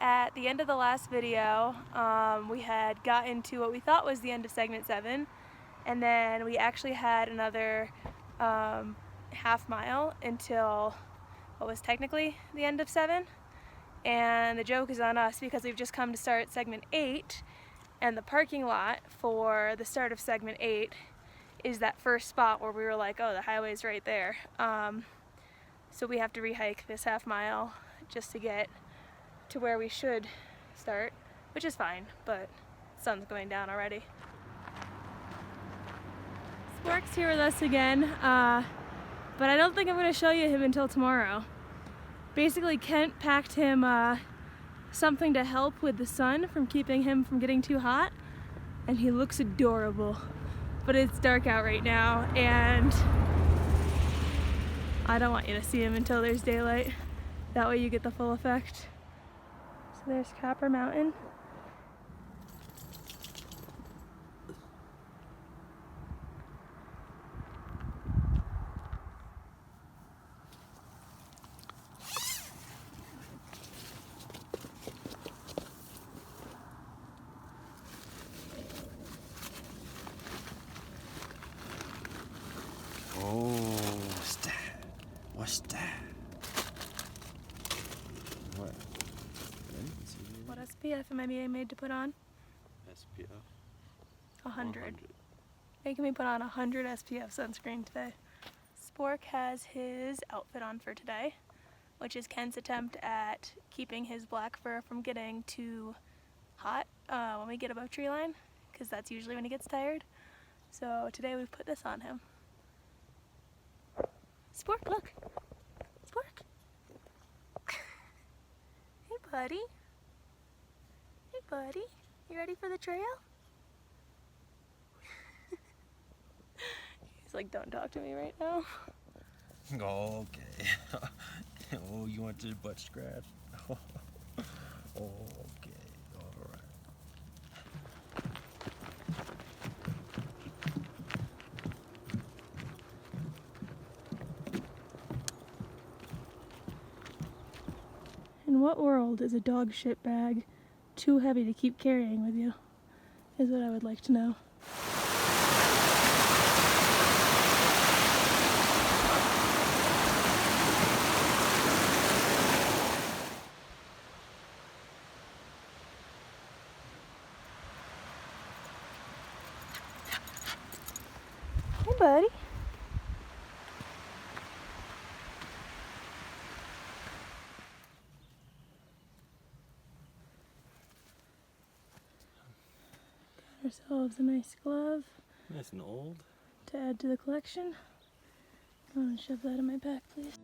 At the end of the last video, we had gotten to what we thought was the end of segment 7, and then we actually had another half mile until what was technically the end of 7. And the joke is on us because we've just come to start segment 8, and the parking lot for the start of segment 8 is that first spot where we were like, oh, the highway's right there. So we have to re-hike this half mile just to get to where we should start, which is fine, but the sun's going down already. Spork's here with us again, but I don't think I'm going to show you him until tomorrow. Basically, Kent packed him something to help with the sun from keeping him from getting too hot, and he looks adorable. But it's dark out right now, and I don't want you to see him until there's daylight. That way you get the full effect. So there's Copper Mountain. Oh, what's that? What's that? What? What SPF am I being made to put on? SPF? 100. Making me put on 100 SPF sunscreen today. Spork has his outfit on for today, which is Kent's attempt at keeping his black fur from getting too hot when we get above tree line, because that's usually when he gets tired. So today we've put this on him. Spork, look! Spork! Hey buddy! Hey buddy! You ready for the trail? He's like, don't talk to me right now. Okay. Oh, you want your butt scratched? Okay, alright. In what world is a dog shit bag too heavy to keep carrying with you? Is what I would like to know. Hey buddy. Ourselves a nice glove. Nice and old. To add to the collection. I want to shove that in my pack, please.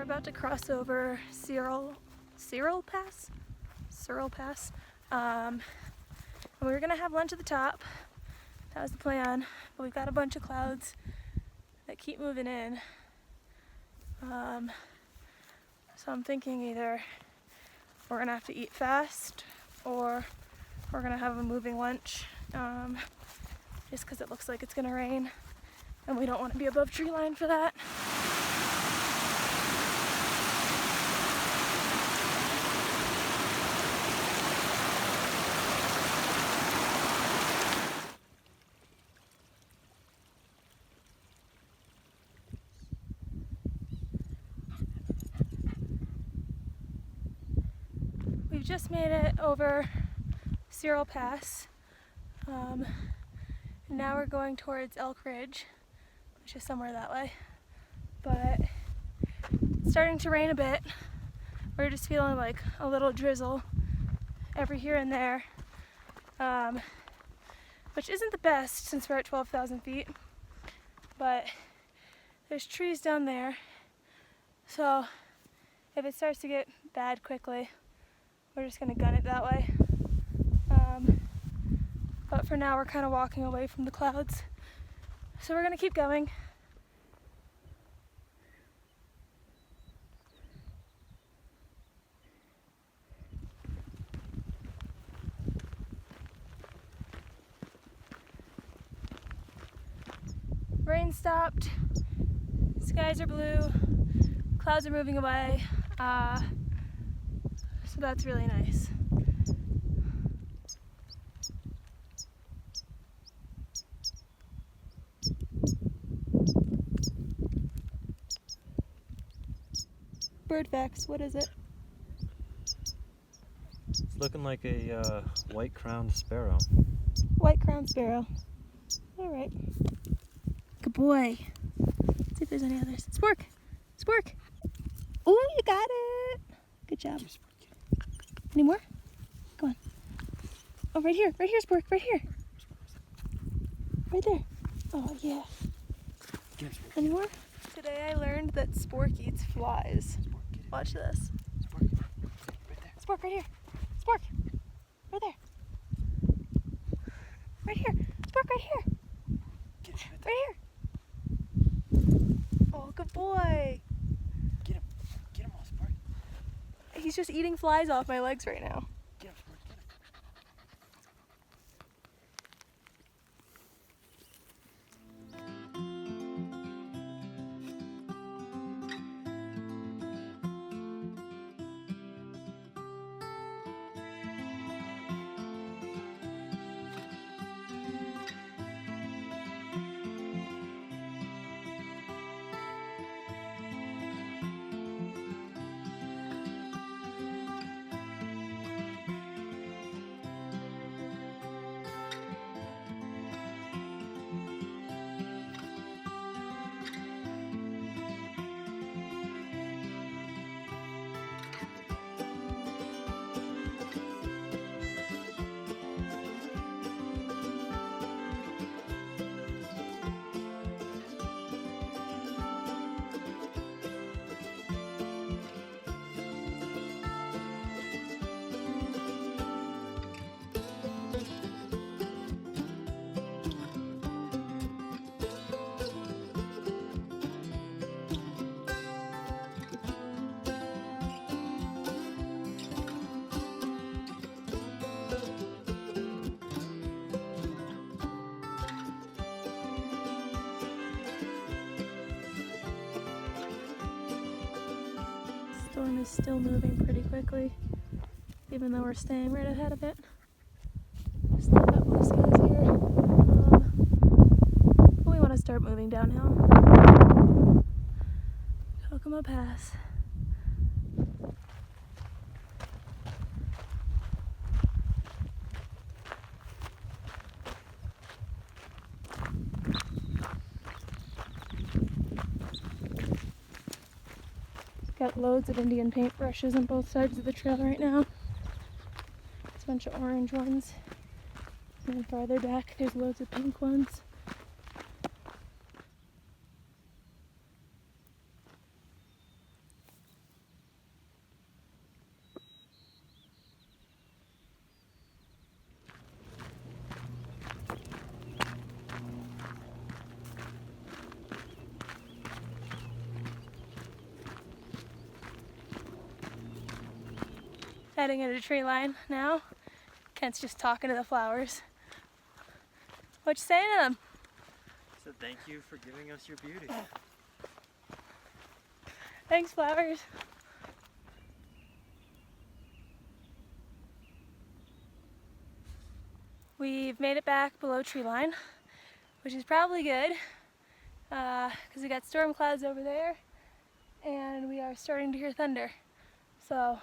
We're about to cross over Searle Pass. Searle Pass. And we were gonna have lunch at the top. That was the plan, but we've got a bunch of clouds that keep moving in. So I'm thinking either we're gonna have to eat fast or we're gonna have a moving lunch, just because it looks like it's gonna rain and we don't want to be above tree line for that. We've just made it over Searle Pass. Now we're going towards Elk Ridge, which is somewhere that way. But it's starting to rain a bit. We're just feeling like a little drizzle every here and there, which isn't the best since we're at 12,000 feet. But there's trees down there, so if it starts to get bad quickly, we're just gonna gun it that way. But for now, we're kind of walking away from the clouds. So we're gonna keep going. Rain stopped, skies are blue, clouds are moving away, so that's really nice. Bird facts, what is it? It's looking like a white-crowned sparrow. White-crowned sparrow. All right. Good boy. Let's see if there's any others. Spork! Spork! Ooh, you got it! Good job. Any more? Go on. Oh, right here, Spork, right here. Right there. Oh, yeah. Any more? Today I learned that Spork eats flies. Watch this. Spork, right here. Spork! Right there. Right here. Spork, right here. Right here. Oh, good boy. Get him all, Spark. He's just eating flies off my legs right now. Get him, Spark, get him. Storm is still moving pretty quickly, even though we're staying right ahead of it. Still got blue skies here. But we want to start moving downhill. Kokomo Pass. Got loads of Indian paintbrushes on both sides of the trail right now. There's a bunch of orange ones. And then farther back, there's loads of pink ones. heading into tree line now. Kent's just talking to the flowers. What you saying to them? So thank you for giving us your beauty. Thanks, flowers. We've made it back below tree line, which is probably good because we got storm clouds over there and we are starting to hear thunder. So,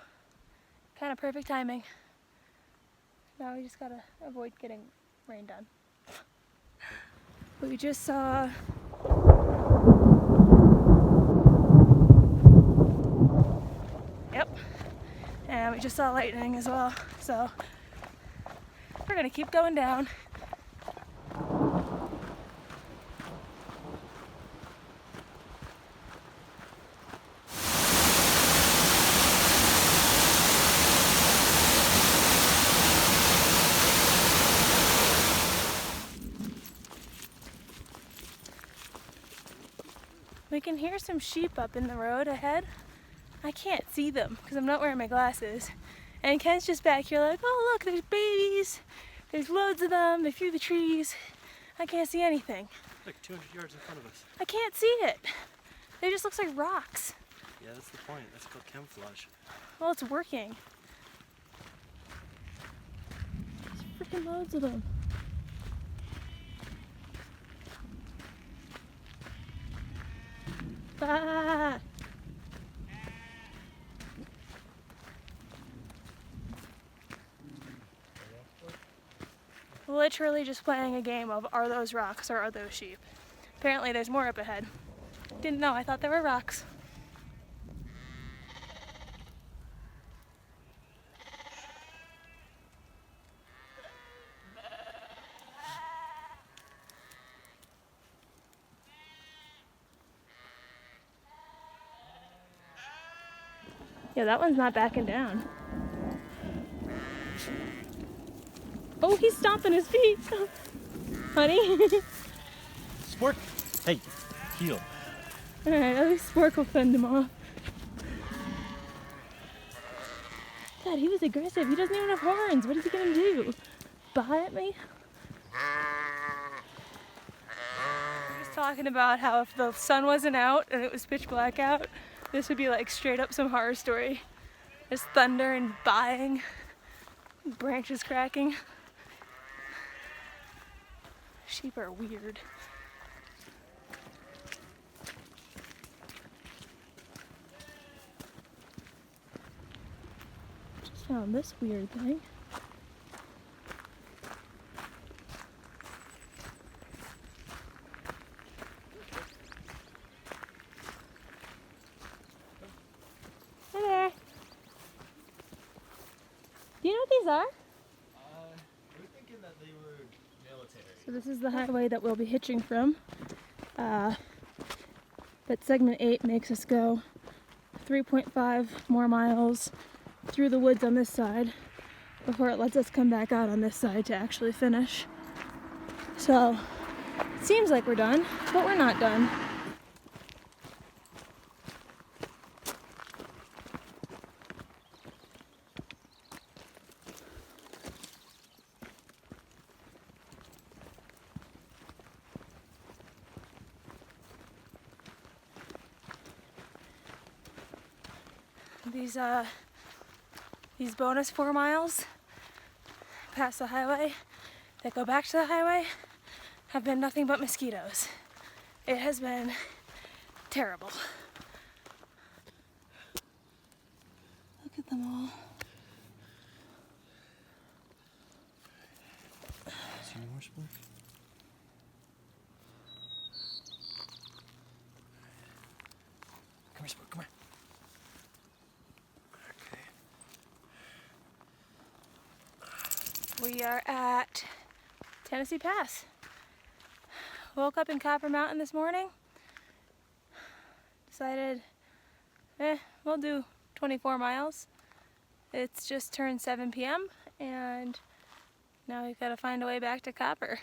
kind of perfect timing. Now we just gotta avoid getting rained on. We just saw and we just saw lightning as well. So we're gonna keep going down. We can hear some sheep up in the road ahead. I can't see them because I'm not wearing my glasses. And Ken's just back here like, oh look, there's babies. There's loads of them. They're through the trees. I can't see anything. Like 200 yards in front of us. I can't see it. It just looks like rocks. Yeah, that's the point. That's called camouflage. Well, it's working. There's freaking loads of them. Ah! Literally just playing a game of are those rocks or are those sheep. Apparently there's more up ahead. Didn't know, I thought they were rocks. Yeah, that one's not backing down. Oh, he's stomping his feet. Honey. Spork! Hey, heel. Alright, at least Spork will fend him off. God, he was aggressive. He doesn't even have horns. What is he gonna do? Bite at me? He was talking about how if the sun wasn't out and it was pitch black out, this would be like straight up some horror story. There's thunder and buying, branches cracking. Sheep are weird. Just found this weird thing. Hi there. Do you know what these are? We're thinking that they were military. So this is the highway that we'll be hitching from. But segment 8 makes us go 3.5 more miles through the woods on this side before it lets us come back out on this side to actually finish. So it seems like we're done, but we're not done. These bonus 4 miles past the highway that go back to the highway have been nothing but mosquitoes. It has been terrible. Look at them all. See any more Spork? Come here, Spork, come here. We are at Tennessee Pass. Woke up in Copper Mountain this morning. Decided, we'll do 24 miles. It's just turned 7 p.m. and now we've got to find a way back to Copper.